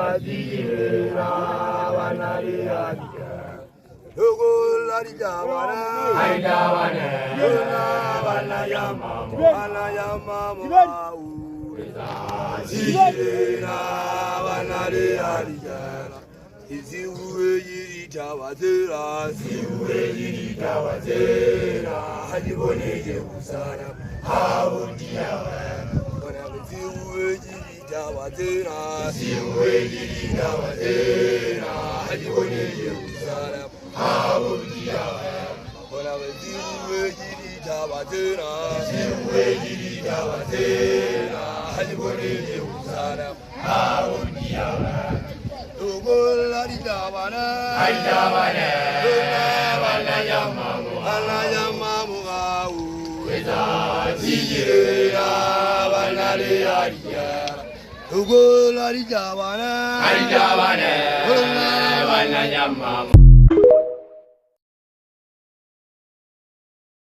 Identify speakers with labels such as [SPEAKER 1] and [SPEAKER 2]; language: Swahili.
[SPEAKER 1] Adira Vanariya Lugulari Javana Aidawane Vanayama Vanayama Adira Vanariya Isiwe Yitawazera Siwe Yitawazera Hajibone Jerusalem Hawundiyawe Siwe Yitawazera Siwe Yitawazera Hajibone Jerusalem Hawundiyawe Siwe Yitawazera Siwe Yitawazera Hajibone Jerusalem Hawundiyawe Lugulari Javana Aidawane Vanayamamu Adira Vanariya Lugulari Javana Aidawane Vanayamamu